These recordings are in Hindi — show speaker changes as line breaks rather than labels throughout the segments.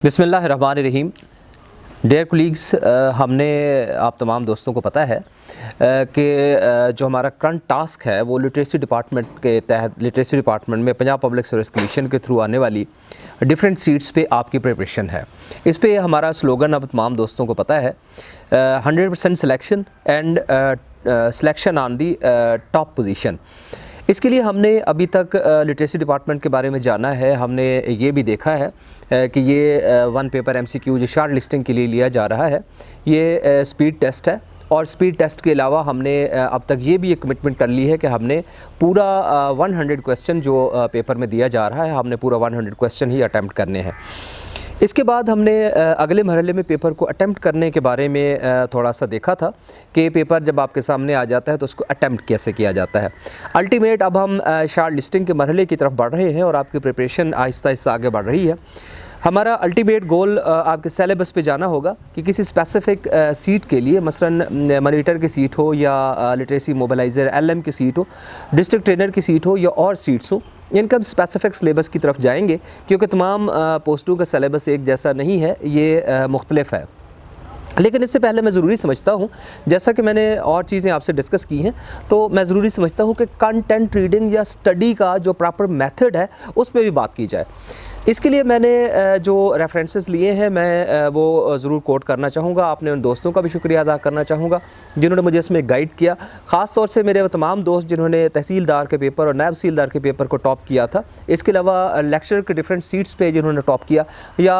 बिस्मिल्लाहिर्रहमानिर्रहीम। डियर कोलीग्स, हमने आप तमाम दोस्तों को पता है कि जो हमारा करंट टास्क है वो लिटरेसी डिपार्टमेंट के तहत लिटरेसी डिपार्टमेंट में पंजाब पब्लिक सर्विस कमीशन के थ्रू आने वाली डिफरेंट सीट्स पे आपकी प्रिपरेशन है। इस पे हमारा स्लोगन अब तमाम दोस्तों को पता है, 100% selection and selection on the top position. इसके लिए हमने अभी तक लिटरेसी डिपार्टमेंट के बारे में जाना है। हमने ये भी देखा है कि ये वन पेपर MCQ जो शार्ट लिस्टिंग के लिए लिया जा रहा है, ये स्पीड टेस्ट है। और स्पीड टेस्ट के अलावा हमने अब तक ये भी एक कमिटमेंट कर ली है कि हमने पूरा 100 क्वेश्चन जो पेपर में दिया जा रहा है, हमने पूरा 100 क्वेश्चन ही अटैम्प्ट करने हैं। इसके बाद हमने अगले मरहले में पेपर को अटैम्प्ट करने के बारे में थोड़ा सा देखा था कि पेपर जब आपके सामने आ जाता है तो उसको अटैम्प्ट कैसे किया जाता है। अल्टीमेट अब हम शार्ट लिस्टिंग के मरहले की तरफ बढ़ रहे हैं और आपकी प्रिपरेशन आहिस्ता आहिस्ता आगे बढ़ रही है। हमारा अल्टीमेट गोल आपके सिलेबस पे जाना होगा कि किसी स्पेसिफ़िक सीट के लिए, मसलन मॉनिटर की सीट हो या लिटरेसी मोबिलाइज़र LM की सीट हो, डिस्ट्रिक्ट ट्रेनर की सीट हो या और सीट्स हो, इनका स्पेसिफिक सिलेबस की तरफ जाएंगे क्योंकि तमाम पोस्टों का सिलेबस एक जैसा नहीं है, ये मुख्तलिफ है। लेकिन इससे पहले मैं ज़रूरी समझता हूँ, जैसा कि मैंने और चीज़ें आपसे डिस्कस की हैं, तो मैं ज़रूरी समझता हूँ कि कंटेंट रीडिंग या स्टडी का जो प्रॉपर मेथड है उस पर भी बात की जाए। इसके लिए मैंने जो रेफरेंसेस लिए हैं मैं वो ज़रूर कोट करना चाहूँगा। आपने उन दोस्तों का भी शुक्रिया अदा करना चाहूँगा जिन्होंने मुझे इसमें गाइड किया। ख़ास तौर से मेरे वो तमाम दोस्त जिन्होंने तहसीलदार के पेपर और नायब तहसीलदार के पेपर को टॉप किया था। इसके अलावा लेक्चर के डिफरेंट सीट्स पे जिन्होंने टॉप किया या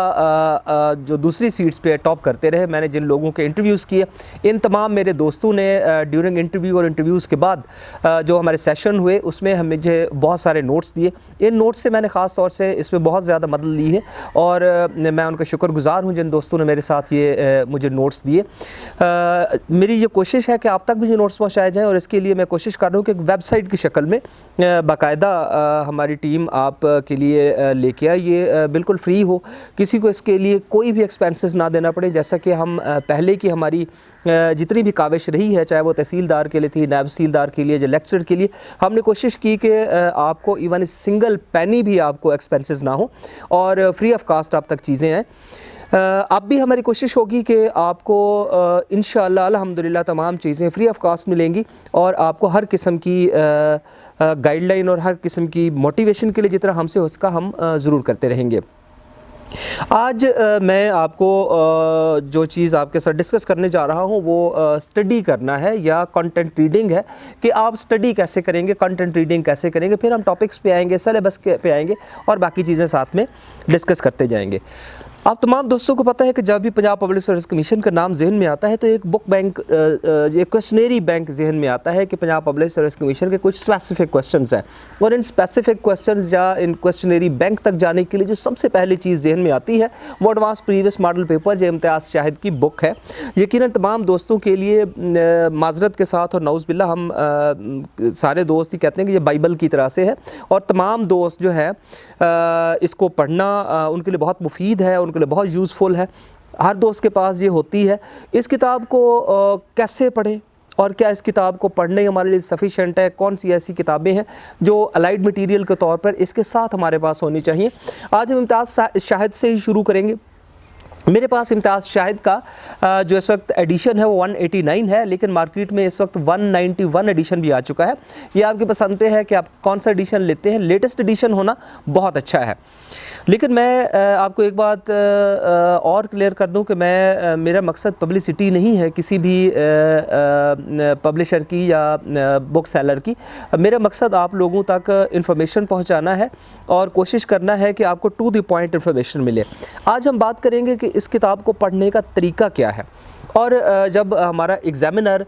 जो दूसरी सीट्स पे टॉप करते रहे, मैंने जिन लोगों के इंटरव्यूज़ किए, इन तमाम मेरे दोस्तों ने ड्यूरिंग इंटरव्यू और इंटरव्यूज़ के बाद जो हमारे सेशन हुए उसमें हमें मुझे बहुत सारे नोट्स दिए। इन नोट्स से मैंने ख़ास तौर से इसमें बहुत ज़्यादा मदद ली है और मैं उनका शुक्रगुज़ार हूं जिन दोस्तों ने मेरे साथ ये मुझे नोट्स दिए। मेरी ये कोशिश है कि आप तक भी ये नोट्स पहुंचाए जाएं और इसके लिए मैं कोशिश कर रहा हूं कि एक वेबसाइट की शक्ल में बाकायदा हमारी टीम आप के लिए लेके आए। ये बिल्कुल फ्री हो, किसी को इसके लिए कोई भी एक्सपेंसेस ना देना पड़े। जैसा कि हम पहले की हमारी जितनी भी काविश रही है, चाहे वो तहसीलदार के लिए थी, नायब तहसीलदार के लिए, जो लेक्चर के लिए, हमने कोशिश की कि आपको इवन सिंगल पैनी भी आपको एक्सपेंसेस ना हो और फ्री ऑफ कास्ट आप तक चीज़ें आएँ। अब भी हमारी कोशिश होगी कि आपको इंशाअल्लाह अल्हम्दुलिल्लाह तमाम चीज़ें फ्री ऑफ कास्ट मिलेंगी और आपको हर किस्म की गाइडलाइन और हर किस्म की मोटिवेशन के लिए जितना हमसे हो सका हम ज़रूर करते रहेंगे। आज मैं आपको जो चीज़ आपके साथ डिस्कस करने जा रहा हूँ वो स्टडी करना है या कंटेंट रीडिंग है कि आप स्टडी कैसे करेंगे, कंटेंट रीडिंग कैसे करेंगे। फिर हम टॉपिक्स पे आएंगे, सिलेबस पे आएंगे और बाकी चीज़ें साथ में डिस्कस करते जाएंगे। आप तमाम दोस्तों को पता है कि जब भी पंजाब पब्लिक सर्विस कमीशन का नाम जहन में आता है तो एक बुक बैंक, एक क्वेश्चनरी बैंक जहन में आता है कि पंजाब पब्लिक सर्विस कमीशन के कुछ स्पेसिफिक क्वेश्चंस हैं और इन स्पेसिफिक क्वेश्चंस या इन क्वेश्चनरी बैंक तक जाने के लिए जो सबसे पहली चीज़ जहन में आती है वो एडवांस प्रीवियस मॉडल पेपर जो इम्तियाज़ शाहिद की बुक है। यकीनन तमाम दोस्तों के लिए माजरत के साथ और नौज़ बिल्लाह हम सारे दोस्त ही कहते हैं कि ये बाइबल की तरह से है और तमाम दोस्त जो है इसको पढ़ना उनके लिए बहुत मुफीद है, उनके लिए बहुत यूज़फुल है। हर दोस्त के पास ये होती है। इस किताब को कैसे पढ़ें और क्या इस किताब को पढ़ने हमारे लिए सफिशेंट है, कौन सी ऐसी किताबें हैं जो अलाइड मटेरियल के तौर पर इसके साथ हमारे पास होनी चाहिए। आज हम इम्तियाज़ शाहिद से ही शुरू करेंगे। मेरे पास इम्तियाज़ शाहिद का जो इस वक्त एडिशन है वो 189 है, लेकिन मार्केट में इस वक्त 191 एडिशन भी आ चुका है। ये आपकी पसंद पे है कि आप कौन सा एडिशन लेते हैं। लेटेस्ट एडिशन होना बहुत अच्छा है, लेकिन मैं आपको एक बात और क्लियर कर दूं कि मेरा मकसद पब्लिसिटी नहीं है किसी भी पब्लिशर की या बुक सेलर की। मेरा मकसद आप लोगों तक इन्फॉर्मेशन पहुंचाना है और कोशिश करना है कि आपको टू द पॉइंट इन्फॉर्मेशन मिले। आज हम बात करेंगे कि इस किताब को पढ़ने का तरीका क्या है और जब हमारा एग्ज़ामिनर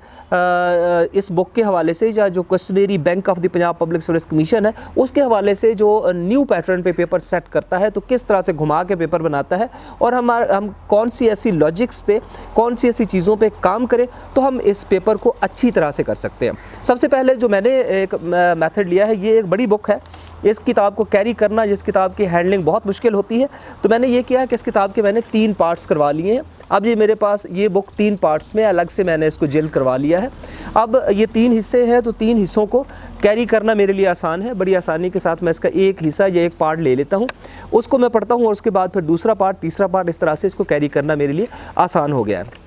इस बुक के हवाले से या जो questionnaire bank of the Punjab public service commission है उसके हवाले से जो न्यू पैटर्न पे पेपर सेट करता है तो किस तरह से घुमा के पेपर बनाता है और हम कौन सी ऐसी लॉजिक्स पे, कौन सी ऐसी चीज़ों पे काम करें तो हम इस पेपर को अच्छी तरह से कर सकते हैं। सबसे पहले जो मैंने एक मेथड लिया है, ये एक बड़ी बुक है। इस किताब को कैरी करना, जिस किताब की हैंडलिंग बहुत मुश्किल होती है, तो मैंने ये किया कि इस किताब के मैंने 3 पार्ट्स करवा लिए हैं। अब ये मेरे पास ये बुक 3 पार्ट्स में अलग से मैंने इसको जेल करवा लिया है। अब ये 3 हिस्से हैं, तो 3 हिस्सों को कैरी करना मेरे लिए आसान है। बड़ी आसानी के साथ मैं इसका एक हिस्सा या एक पार्ट ले लेता हूँ, उसको मैं पढ़ता हूँ और उसके बाद फिर दूसरा पार्ट, तीसरा पार्ट, इस तरह से इसको कैरी करना मेरे लिए आसान हो गया है।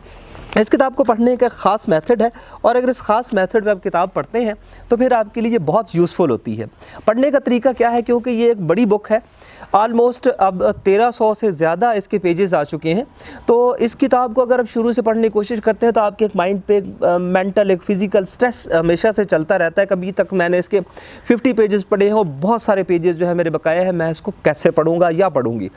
इस किताब को पढ़ने का ख़ास मेथड है, और अगर इस ख़ास मेथड में आप किताब पढ़ते हैं तो फिर आपके लिए ये बहुत यूज़फुल होती है। पढ़ने का तरीका क्या है, क्योंकि ये एक बड़ी बुक है, ऑलमोस्ट अब 1300 से ज़्यादा इसके पेजेस आ चुके हैं। तो इस किताब को अगर आप शुरू से पढ़ने की कोशिश करते हैं तो आपके एक माइंड पे मेंटल एक फ़िज़िकल स्ट्रेस हमेशा से चलता रहता है। कभी तक मैंने इसके 50 पेजेस पढ़े हैं और बहुत सारे पेजेस जो है मेरे बकाया है, मैं इसको कैसे पढ़ूँगा या पढ़ूँगी।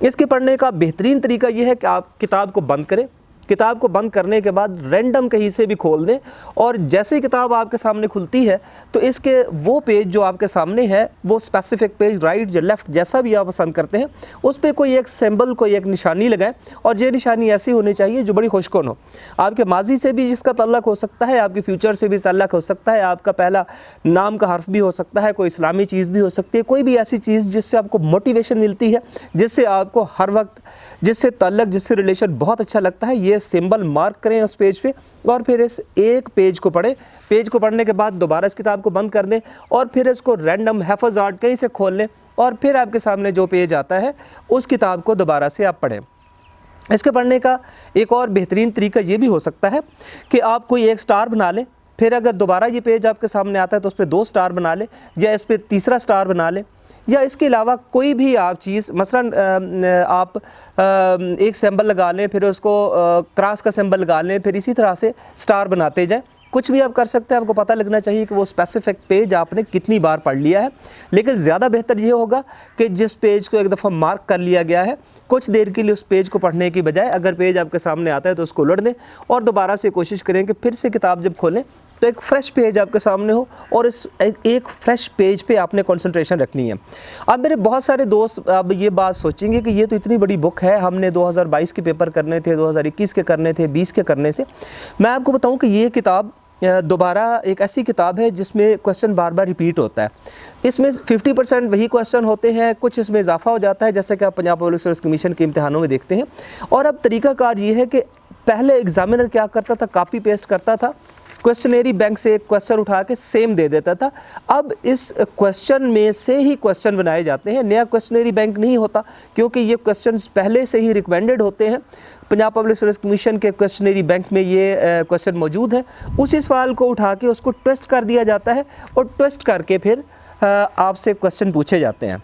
इसके पढ़ने का बेहतरीन तरीका ये है कि आप किताब को बंद करें। किताब को बंद करने के बाद रैंडम कहीं से भी खोल दें, और जैसे ही किताब आपके सामने खुलती है तो इसके वो पेज जो आपके सामने है, वो स्पेसिफिक पेज, राइट या लेफ़्ट, जैसा भी आप पसंद करते हैं, उस पर कोई एक सिंबल, कोई एक निशानी लगाएं। और ये निशानी ऐसी होनी चाहिए जो बड़ी खुशकुन हो। आपके माजी से भी जिसका तल्लक हो सकता है, आपके फ्यूचर से भी तल्लक हो सकता है, आपका पहला नाम का हर्फ भी हो सकता है, कोई इस्लामी चीज़ भी हो सकती है, कोई भी ऐसी चीज़ जिससे आपको मोटिवेशन मिलती है, जिससे आपको हर वक्त जिससे तल्लक, जिससे रिलेशन बहुत अच्छा लगता है, ये सिंबल मार्क करें उस पेज पे और फिर इस एक पेज को पढ़ें। पेज को पढ़ने के बाद दोबारा इस किताब को बंद कर दें और फिर इसको रैंडम हैफाज़ात कहीं से खोल लें, और फिर आपके सामने जो पेज आता है उस किताब को दोबारा से आप पढ़ें। इसके पढ़ने का एक और बेहतरीन तरीका ये भी हो सकता है कि आप कोई एक स्टार बना लें, फिर अगर दोबारा ये पेज आपके सामने आता है तो उस पर 2 स्टार बना लें, या इस पर तीसरा स्टार बना लें, या इसके अलावा कोई भी आप चीज़, मसलन आप एक सिंबल लगा लें, फिर उसको क्रॉस का सिंबल लगा लें, फिर इसी तरह से स्टार बनाते जाएं। कुछ भी आप कर सकते हैं, आपको पता लगना चाहिए कि वो स्पेसिफिक पेज आपने कितनी बार पढ़ लिया है। लेकिन ज़्यादा बेहतर ये होगा कि जिस पेज को एक दफ़ा मार्क कर लिया गया है, कुछ देर के लिए उस पेज को पढ़ने की बजाय अगर पेज आपके सामने आता है तो उसको उलट दें और दोबारा से कोशिश करें कि फिर से किताब जब खोलें तो एक फ़्रेश पेज आपके सामने हो, और इस एक फ़्रेश पेज पे आपने कंसंट्रेशन रखनी है। अब मेरे बहुत सारे दोस्त अब ये बात सोचेंगे कि ये तो इतनी बड़ी बुक है, हमने 2022 के पेपर करने थे, 2021 के करने थे, 20 के करने से। मैं आपको बताऊं कि ये किताब दोबारा एक ऐसी किताब है जिसमें क्वेश्चन बार बार रिपीट होता है। इसमें 50% वही क्वेश्चन होते हैं, कुछ इसमें इजाफा हो जाता है, जैसे कि आप पंजाब पब्लिक सर्विस कमीशन के इम्तिहानों में देखते हैं। और अब तरीक़ाकार ये है कि पहले एग्जामिनर क्या करता था, कॉपी पेस्ट करता था, क्वेश्चनरी बैंक से एक क्वेश्चन उठा के सेम दे देता था। अब इस क्वेश्चन में से ही क्वेश्चन बनाए जाते हैं, नया क्वेश्चनरी बैंक नहीं होता, क्योंकि ये क्वेश्चंस पहले से ही रिकमेंडेड होते हैं। पंजाब पब्लिक सर्विस कमीशन के क्वेश्चनरी बैंक में ये क्वेश्चन मौजूद है। उसी सवाल को उठा के उसको ट्विस्ट कर दिया जाता है और ट्विस्ट करके फिर आपसे क्वेश्चन पूछे जाते हैं।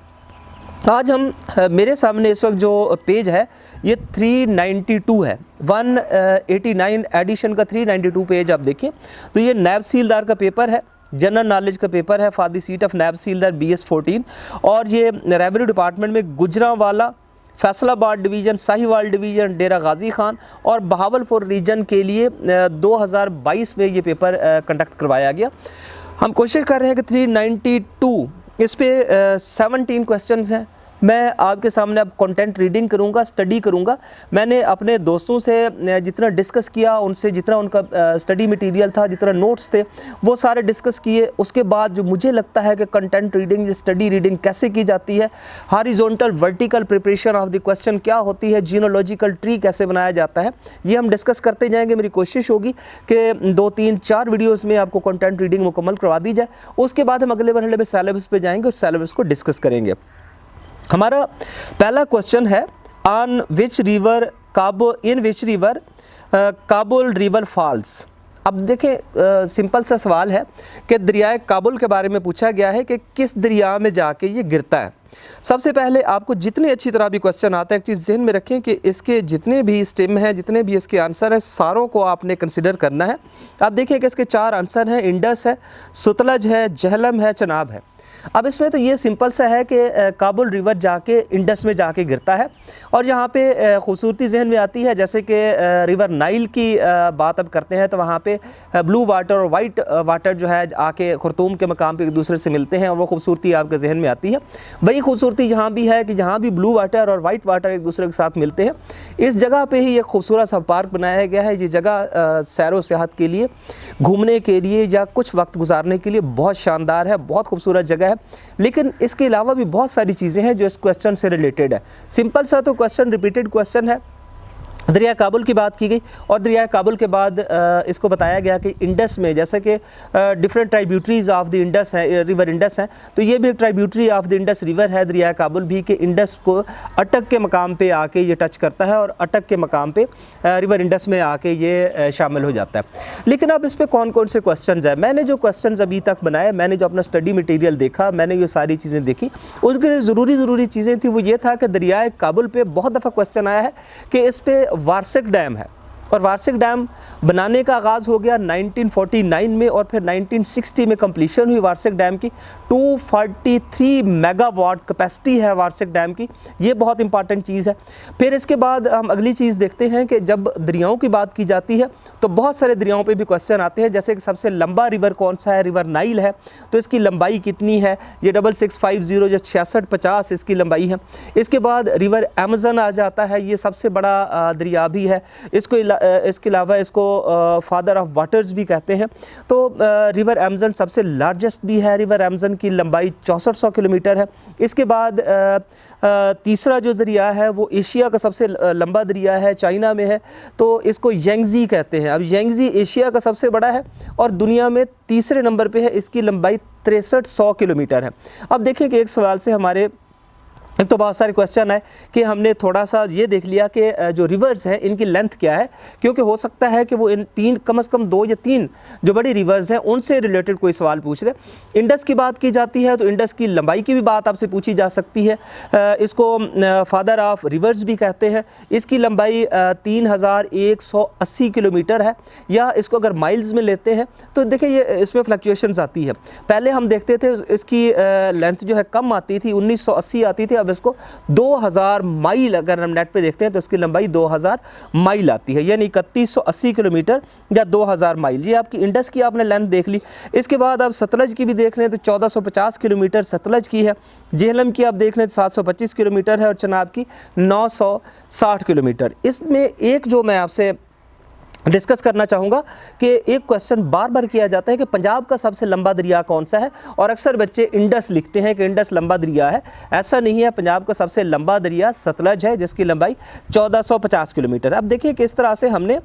आज हम मेरे सामने इस वक्त जो पेज है ये 392 है, 189 एडिशन का 392 पेज आप देखिए। तो ये नायब तहसीलदार का पेपर है, जनरल नॉलेज का पेपर है फॉर द सीट ऑफ नायब तहसीलदार BS 14, और ये रेवेन्यू डिपार्टमेंट में गुजरांवाला, फैसलाबाद डिवीज़न, साहिवाल डिवीज़न, डेरा गाजी खान और बहावलपुर रीजन के लिए 2022 में ये पेपर कंडक्ट करवाया गया। हम कोशिश कर रहे हैं कि 392 इस पे 17 क्वेश्चंस हैं। मैं आपके सामने अब कंटेंट रीडिंग करूंगा, स्टडी करूंगा। मैंने अपने दोस्तों से जितना डिस्कस किया, उनसे जितना उनका स्टडी मटेरियल था, जितना नोट्स थे, वो सारे डिस्कस किए। उसके बाद जो मुझे लगता है कि कंटेंट रीडिंग, स्टडी रीडिंग कैसे की जाती है, horizontal vertical preparation of the question क्या होती है, जीनोलॉजिकल ट्री कैसे बनाया जाता है, ये हम डिस्कस करते जाएंगे। मेरी कोशिश होगी कि 2, 3, 4 वीडियोज़ में आपको कंटेंट रीडिंग मुकम्मल करवा दी जाए। उसके बाद हम अगले मरहले में सिलेबस पे जाएंगे और सिलेबस को डिस्कस करेंगे। हमारा पहला क्वेश्चन है on which river Kabul river false. अब देखें सिंपल सा सवाल है कि दरियाए काबुल के बारे में पूछा गया है कि किस दरिया में जाके ये गिरता है। सबसे पहले आपको जितनी अच्छी तरह भी क्वेश्चन आता है, एक चीज़ जहन में रखें कि इसके जितने भी स्टेम हैं, जितने भी इसके आंसर हैं, सारों को आपने कंसिडर करना है। आप देखिए कि इसके 4 आंसर हैं, इंडस है, सतलज है, जहलम है, चनाब है। अब इसमें तो ये सिंपल सा है कि काबुल रिवर जाके इंडस में जाके गिरता है, और यहाँ पे खूबसूरती जहन में आती है। जैसे कि रिवर नाइल की बात अब करते हैं तो वहाँ पे ब्लू वाटर और वाइट वाटर जो है आके खुर्तूम के मकाम पे एक दूसरे से मिलते हैं, और वो खूबसूरती आपके जहन में आती है। वही खूबसूरती यहाँ भी है कि यहाँ भी ब्लू वाटर और वाइट वाटर एक दूसरे के साथ मिलते हैं। इस जगह पे ही एक खूबसूरत सा पार्क बनाया गया है। ये जगह सैरो सेहत के लिए, घूमने के लिए या कुछ वक्त गुजारने के लिए बहुत शानदार है, बहुत खूबसूरत जगह है। लेकिन इसके अलावा भी बहुत सारी चीज़ें हैं जो इस क्वेश्चन से रिलेटेड है। सिंपल सा तो क्वेश्चन रिपीटेड क्वेश्चन है। दरिया काबुल की बात की गई और दरिया काबुल के बाद इसको बताया गया कि इंडस में, जैसे कि different tributaries of the Indus है, रिवर इंडस है, तो ये भी एक tributary of the Indus river है दरिया काबुल भी, कि इंडस को अटक के मकाम पे आके ये टच करता है और अटक के मकाम पे रिवर इंडस में आके ये शामिल हो जाता है। लेकिन अब इस पर कौन कौन से क्वेश्चन है, मैंने जो क्वेश्चन अभी तक बनाए, मैंने जो अपना स्टडी मटीरियल देखा, मैंने ये सारी चीज़ें देखी, उसके ज़रूरी चीज़ें थी वो ये था कि दरिया काबुल पे बहुत दफ़ा क्वेश्चन आया है कि इस पर वार्षिक डैम है, और वार्षिक डैम बनाने का आगाज़ हो गया 1949 में और फिर 1960 में कंप्लीशन हुई वार्षिक डैम की। 243 मेगावाट कैपेसिटी है वार्षिक डैम की, ये बहुत इंपॉर्टेंट चीज़ है। फिर इसके बाद हम अगली चीज़ देखते हैं कि जब दरियाओं की बात की जाती है तो बहुत सारे दरियाओं पे भी क्वेश्चन आते हैं, जैसे कि सबसे लंबा रिवर कौन सा है, रिवर नाइल है, तो इसकी लंबाई कितनी है, ये 6650 या 6650 इसकी लंबाई है। इसके बाद रिवर अमेज़न आ जाता है, ये सबसे बड़ा दरिया भी है, इसके अलावा इसको फादर ऑफ वाटर्स भी कहते हैं। तो रिवर अमेज़न सबसे लार्जेस्ट भी है, रिवर अमेज़न की लंबाई 6400 किलोमीटर है। इसके बाद तीसरा जो दरिया है वो एशिया का सबसे लंबा दरिया है, चाइना में है, तो इसको यांगज़ी कहते हैं। अब यांगज़ी एशिया का सबसे बड़ा है और दुनिया में तीसरे नंबर पे है, इसकी लंबाई 6300 किलोमीटर है। अब देखिए कि एक सवाल से हमारे एक तो बहुत सारे क्वेश्चन है कि हमने थोड़ा सा ये देख लिया कि जो रिवर्स हैं इनकी लेंथ क्या है, क्योंकि हो सकता है कि वो इन तीन कम से कम 2 या 3 जो बड़ी रिवर्स हैं उनसे रिलेटेड कोई सवाल पूछ रहे। इंडस की बात की जाती है तो इंडस की लंबाई की भी बात आपसे पूछी जा सकती है, इसको फादर ऑफ रिवर्स भी कहते हैं। इसकी लंबाई 3180 किलोमीटर है, या इसको अगर माइल्स में लेते हैं तो देखिए ये इसमें फ्लक्चुएशंस आती है। पहले हम देखते थे इसकी लेंथ जो है कम आती थी, 1980 आती थी, अब इसको 2000 माइल अगर हम नेट पे देखते हैं तो इसकी लंबाई 2000 माइल आती है, यानी 3180 किलोमीटर या 2000 माइल। ये आपकी इंडस की आपने लेंथ देख ली। इसके बाद आप सतलज की भी देख लें तो 1450 किलोमीटर सतलज की है। झेलम की आप देख लें तो 725 किलोमीटर है और चनाब की 960 किलोमीटर। इसमें एक जो मैं आपसे डिस्कस करना चाहूँगा कि एक क्वेश्चन बार बार किया जाता है कि पंजाब का सबसे लंबा दरिया कौन सा है, और अक्सर बच्चे इंडस लिखते हैं कि इंडस लंबा दरिया है। ऐसा नहीं है, पंजाब का सबसे लंबा दरिया सतलज है जिसकी लंबाई 1450 किलोमीटर है। अब देखिए किस तरह से हमने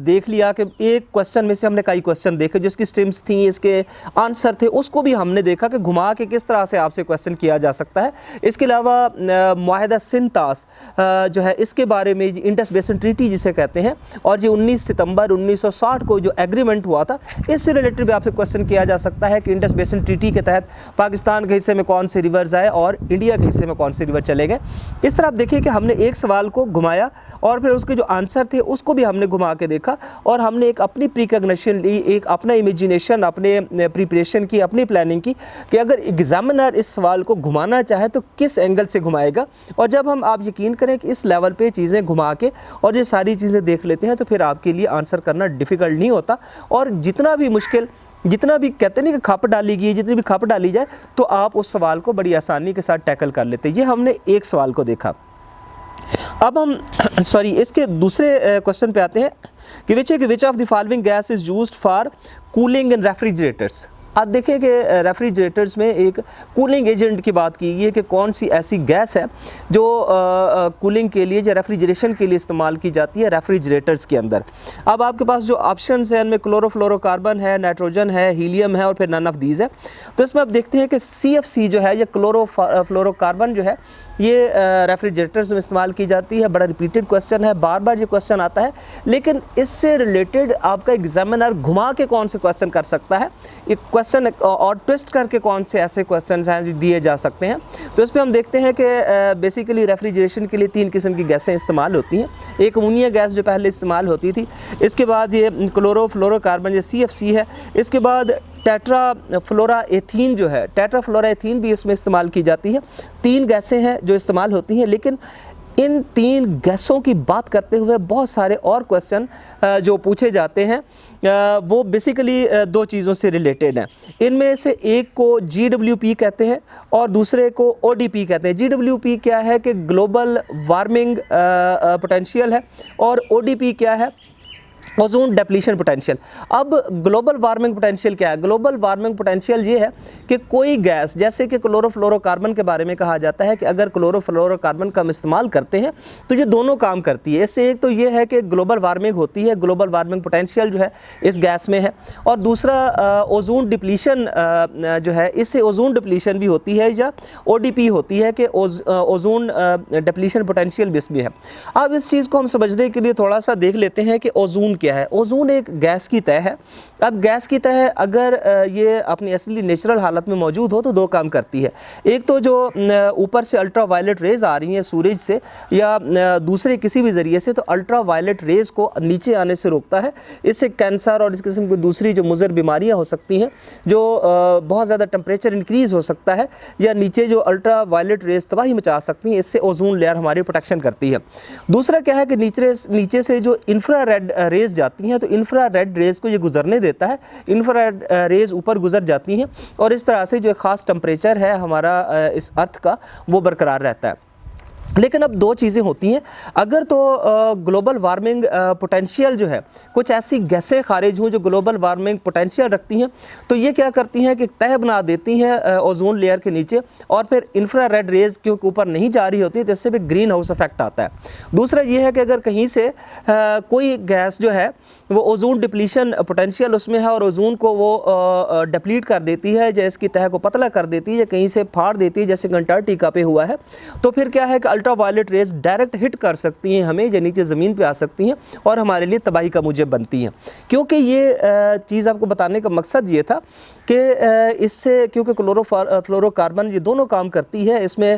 देख लिया कि एक क्वेश्चन में से हमने कई क्वेश्चन देखे, जिसकी स्ट्रीम्स थी, इसके आंसर थे, उसको भी हमने देखा कि घुमा के किस तरह से आपसे क्वेश्चन किया जा सकता है। इसके अलावा मुआहदा सिंतास जो है इसके बारे में, इंडस बेसिन ट्रीटी जिसे कहते हैं, और ये 19 सितंबर 1960 को जो एग्रीमेंट हुआ था, इससे रिलेटेड भी आपसे क्वेश्चन किया जा सकता है कि इंडस बेसिन ट्रीटी के तहत पाकिस्तान के हिस्से में कौन से रिवर्स आए और इंडिया के हिस्से में कौन से रिवर चले गए। इस तरह आप देखिए कि हमने एक सवाल को घुमाया और फिर उसके जो आंसर थे उसको भी हमने घुमा के देखा, और हमने एक अपनी प्रीकॉग्निशन ली, एक अपना इमेजिनेशन, अपने प्रिपरेशन की, अपनी प्लानिंग की कि अगर एग्जामिनर इस सवाल को घुमाना चाहे तो किस एंगल से घुमाएगा। और जब हम, आप यकीन करें कि इस लेवल पे चीज़ें घुमा के और ये सारी चीज़ें देख लेते हैं तो फिर आपके लिए आंसर करना डिफ़िकल्ट नहीं होता। और जितना भी मुश्किल, जितना भी कहते नहीं कि खप डाली गई, जितनी भी खप डाली जाए तो आप उस सवाल को बड़ी आसानी के साथ टैकल कर लेते हैं। ये हमने एक सवाल को देखा। अब हम इसके दूसरे क्वेश्चन पे आते हैं कि which of the following gas is used for cooling in refrigerators. अब देखिए कि रेफ्रिजरेटर्स में एक कूलिंग एजेंट की बात की गई है कि कौन सी ऐसी गैस है जो कूलिंग के लिए या रेफ्रिजरेशन के लिए इस्तेमाल की जाती है रेफ्रिजरेटर्स के अंदर। अब आपके पास जो ऑप्शंस हैं उनमें क्लोरोफ्लोरोकार्बन है, नाइट्रोजन है, हीलियम है और फिर नन ऑफ दीज है। तो इसमें आप देखते हैं कि CFC जो है, ये क्लोरोफ्लोरोकार्बन जो है, ये रेफ्रिजरेटर्स में इस्तेमाल की जाती है। बड़ा रिपीटेड क्वेश्चन है, बार बार ये क्वेश्चन आता है, लेकिन इससे रिलेटेड आपका एग्जामिनर घुमा के कौन से क्वेश्चन कर सकता है, एक क्वेश्चन और ट्विस्ट करके कौन से ऐसे क्वेश्चन हैं जो दिए जा सकते हैं। तो इसमें हम देखते हैं कि बेसिकली रेफ्रिजरेशन के लिए 3 किस्म की गैसें इस्तेमाल होती हैं। एक अमोनिया गैस जो पहले इस्तेमाल होती थी, इसके बाद ये क्लोरोफ्लोरोकार्बन जो CFC है, इसके बाद टेट्राफ्लोरोएथीन जो है, टेट्राफ्लोरोएथीन भी इसमें इस्तेमाल की जाती है। 3 गैसें हैं जो इस्तेमाल होती हैं, लेकिन इन 3 गैसों की बात करते हुए बहुत सारे और क्वेश्चन जो पूछे जाते हैं वो बेसिकली 2 चीज़ों से रिलेटेड हैं। इनमें से एक को GWP कहते हैं और दूसरे को ODP कहते हैं। GWP क्या है कि ग्लोबल वार्मिंग पोटेंशियल है, और ODP क्या है ओजोन डिप्लीशन पोटेंशियल। अब ग्लोबल वार्मिंग पोटेंशियल क्या है? ग्लोबल वार्मिंग पोटेंशियल ये है कि कोई गैस, जैसे कि क्लोरोफ्लोरोकार्बन के बारे में कहा जाता है कि अगर क्लोरोफ्लोरोकार्बन का हम इस्तेमाल करते हैं तो ये दोनों काम करती है। इससे एक तो ये है कि ग्लोबल वार्मिंग होती है, ग्लोबल वार्मिंग पोटेंशियल जो है इस गैस में है, और दूसरा ओजोन डिप्लीशन जो है, इससे ओजोन डिप्लीशन भी होती है या ODP होती है कि ओजोन डिप्लीशन पोटेंशियल भी इसमें है। अब इस चीज़ को हम समझने के लिए थोड़ा सा देख लेते हैं कि ओजोन क्या है। ओजोन एक गैस की तह है। अब गैस की तह अगर ये अपनी असली नेचुरल हालत में मौजूद हो तो दो काम करती है। एक तो जो ऊपर से अल्ट्रा वायलेट रेज आ रही हैं सूरज से या दूसरे किसी भी ज़रिए से, तो अल्ट्रा वायलेट रेज को नीचे आने से रोकता है। इससे कैंसर और इस किस्म की दूसरी जो मुज़र बीमारियां हो सकती हैं, जो बहुत ज़्यादा टेम्परेचर इंक्रीज़ हो सकता है या नीचे जो अल्ट्रा वायलेट रेज तबाही मचा सकती हैं, इससे ओजोन लेयर हमारी प्रोटेक्शन करती है। दूसरा क्या है कि नीचे से जो इंफ्रारेड रेज जाती हैं, तो इंफ्रारेड रेज को ये गुजरने देता है। इंफ्रारेड रेज ऊपर गुजर जाती हैं और इस तरह से जो ख़ास टेम्परेचर है हमारा इस अर्थ का वो बरकरार रहता है। लेकिन अब दो चीज़ें होती हैं। अगर तो ग्लोबल वार्मिंग पोटेंशियल जो है, कुछ ऐसी गैसें खारिज हों जो ग्लोबल वार्मिंग पोटेंशियल रखती हैं, तो ये क्या करती हैं कि तह बना देती हैं ओजोन लेयर के नीचे, और फिर इंफ्रारेड रेज क्योंकि ऊपर नहीं जा रही होती है, तो इससे भी ग्रीन हाउस इफेक्ट आता है। दूसरा ये है कि अगर कहीं से कोई गैस जो है वो ओजोन डिप्लीशन पोटेंशियल उसमें है और ओजोन को वो डिप्लीट कर देती है, या इसकी तह को पतला कर देती है, या कहीं से फाड़ देती है, जैसे अंटार्कटिका पे हुआ है, तो फिर क्या है कि ultraviolet rays direct hit कर सकती हैं हमें, या नीचे ज़मीन पे आ सकती हैं और हमारे लिए तबाही का मूजब बनती हैं। क्योंकि ये चीज़ आपको बताने का मकसद ये था कि इससे, क्योंकि क्लोरोफ्लोरोकार्बन ये दोनों काम करती है, इसमें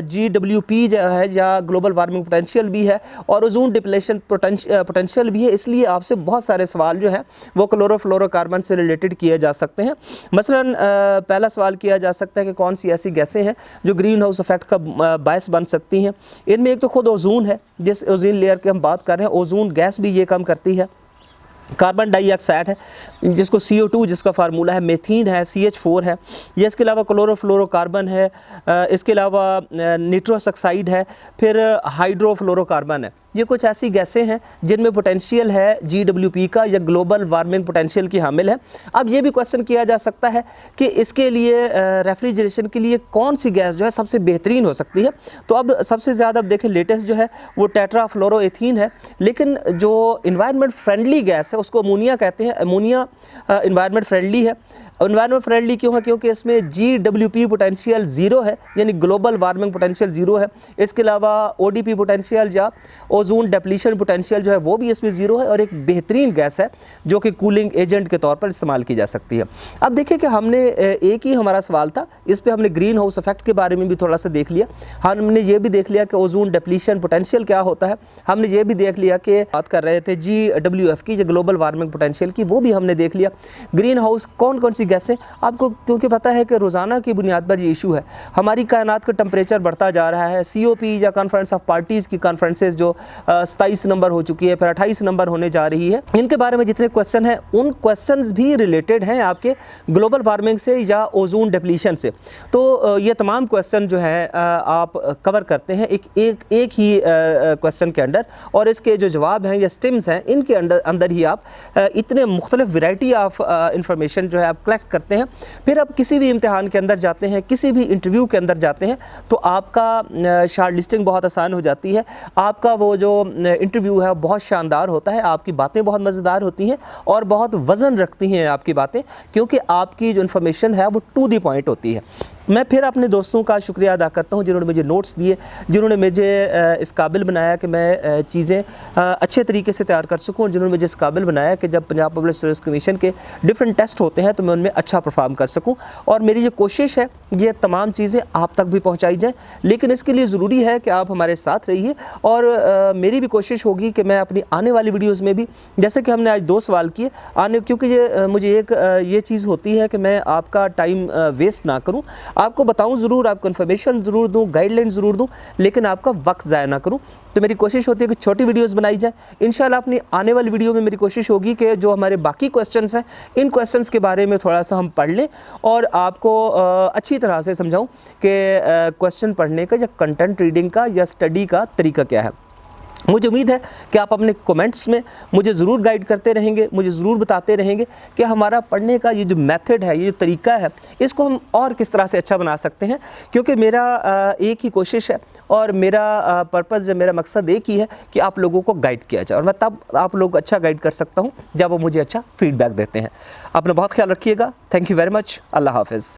GWP जो है या ग्लोबल वार्मिंग पोटेंशियल भी है और ओजोन डिप्लीशन पोटेंशियल भी है। इसलिए आपसे बहुत सारे सवाल जो है वो क्लोरोफ्लोरोकार्बन से रिलेटेड किए जा सकते हैं। मसलन पहला सवाल किया जा सकता है कि कौन सी ऐसी गैसें हैं जो ग्रीन हाउस इफेक्ट का बायस बन सकती हैं। इनमें एक तो खुद ओजोन है, जिस ओजोन लेयर की हम बात कर रहे हैं, ओजोन गैस भी ये काम करती है। कार्बन डाइऑक्साइड है जिसको CO2 जिसका फार्मूला है, मेथीन है, CH4 है, ये इसके अलावा क्लोरोफ्लोरोकार्बन है, इसके अलावा निट्रस ऑक्साइड है, फिर हाइड्रोफ्लोरोकार्बन है। ये कुछ ऐसी गैसें हैं जिनमें पोटेंशियल है GWP का या ग्लोबल वार्मिंग पोटेंशियल की हामिल है। अब ये भी क्वेश्चन किया जा सकता है कि इसके लिए रेफ्रिजरेशन के लिए कौन सी गैस जो है सबसे बेहतरीन हो सकती है। तो अब सबसे ज़्यादा अब देखें लेटेस्ट जो है वो टेट्राफ्लोरोएथीन है, लेकिन जो इन्वायरमेंट फ्रेंडली गैस है उसको अमोनिया कहते हैं। अमोनिया इन्वायरमेंट फ्रेंडली है। एनवायरनमेंट फ्रेंडली क्यों है? क्योंकि इसमें GWP पोटेंशियल ज़ीरो है, यानी ग्लोबल वार्मिंग पोटेंशियल ज़ीरो है। इसके अलावा ODP पोटेंशियल या ओजोन डिप्लीशन पोटेंशियल जो है वो भी इसमें ज़ीरो है, और एक बेहतरीन गैस है जो कि कूलिंग एजेंट के तौर पर इस्तेमाल की जा सकती है। अब देखिए कि हमने एक ही हमारा सवाल था, इस पर हमने ग्रीन हाउस इफेक्ट के बारे में भी थोड़ा सा देख लिया। हमने ये भी देख लिया कि ओजोन डिप्लीशन पोटेंशियल क्या होता है। हमने ये भी देख लिया कि बात कर रहे थे GWF की, जो ग्लोबल वार्मिंग पोटेंशियल की, वो भी हमने देख लिया। ग्रीन हाउस कौन कौन सी गैसें, आपको क्योंकि पता है कि रोज़ाना की बुनियाद पर ये इशू है, हमारी कायनात का टेम्परेचर बढ़ता जा रहा है। COP या कॉन्फ्रेंस ऑफ पार्टीज़ की कॉन्फ्रेंसेस जो 27 नंबर हो चुकी है, फिर 28 नंबर होने जा रही है, इनके बारे में जितने क्वेश्चन हैं उन क्वेश्चंस भी रिलेटेड हैं आपके ग्लोबल वार्मिंग से या ओजोन डिप्लीशन से। तो ये तमाम क्वेश्चन जो है आप कवर करते हैं एक ही क्वेश्चन के अंदर, और इसके जो जवाब हैं या स्टिम्स हैं इनके अंदर ही आप इतने मुख्तलिफ वैरायटी ऑफ इंफॉर्मेशन जो है आप कलेक्ट करते हैं। फिर आप किसी भी इम्तिहान के अंदर जाते हैं, किसी भी इंटरव्यू के अंदर जाते हैं, तो आपका शॉर्ट लिस्टिंग बहुत आसान हो जाती है। आपका वो जो इंटरव्यू है बहुत शानदार होता है, आपकी बातें बहुत मज़ेदार होती हैं और बहुत वज़न रखती हैं आपकी बातें, क्योंकि आपकी जो इन्फॉर्मेशन है वो टू द पॉइंट होती है। मैं फिर अपने दोस्तों का शुक्रिया अदा करता हूँ जिन्होंने मुझे नोट्स दिए, जिन्होंने मुझे इस काबिल बनाया कि मैं चीज़ें अच्छे तरीके से तैयार कर सकूँ, और जिन्होंने मुझे इस काबिल बनाया कि जब पंजाब पब्लिक सर्विस कमीशन के डिफरेंट टेस्ट होते हैं तो मैं उनमें अच्छा परफॉर्म कर सकूँ। और मेरी जो कोशिश है ये तमाम चीज़ें आप तक भी पहुँचाई जाएँ, लेकिन इसके लिए ज़रूरी है कि आप हमारे साथ रहिए। और मेरी भी कोशिश होगी कि मैं अपनी आने वाली वीडियोज़ में भी, जैसे कि हमने आज 2 सवाल किए क्योंकि मुझे एक ये चीज़ होती है कि मैं आपका टाइम वेस्ट ना करूँ, आपको बताऊं ज़रूर, आपको इन्फॉर्मेशन ज़रूर दूं, गाइडलाइन ज़रूर दूं, लेकिन आपका वक्त ज़ाया ना करूं। तो मेरी कोशिश होती है कि छोटी वीडियोस बनाई जाए। इंशाल्लाह अपनी आने वाली वीडियो में मेरी कोशिश होगी कि जो हमारे बाकी क्वेश्चंस हैं इन क्वेश्चंस के बारे में थोड़ा सा हम पढ़ लें और आपको अच्छी तरह से समझाऊं कि क्वेश्चन पढ़ने का या कंटेंट रीडिंग का या स्टडी का तरीका क्या है। मुझे उम्मीद है कि आप अपने कमेंट्स में मुझे ज़रूर गाइड करते रहेंगे, मुझे ज़रूर बताते रहेंगे कि हमारा पढ़ने का ये जो मेथड है, ये जो तरीका है, इसको हम और किस तरह से अच्छा बना सकते हैं। क्योंकि मेरा एक ही कोशिश है और मेरा पर्पज़, मेरा मकसद एक ही है कि आप लोगों को गाइड किया जाए, और मैं तब आप लोग अच्छा गाइड कर सकता हूँ जब वो मुझे अच्छा फीडबैक देते हैं। अपना बहुत ख्याल रखिएगा। Thank you very much. अल्लाह हाफ़िज़।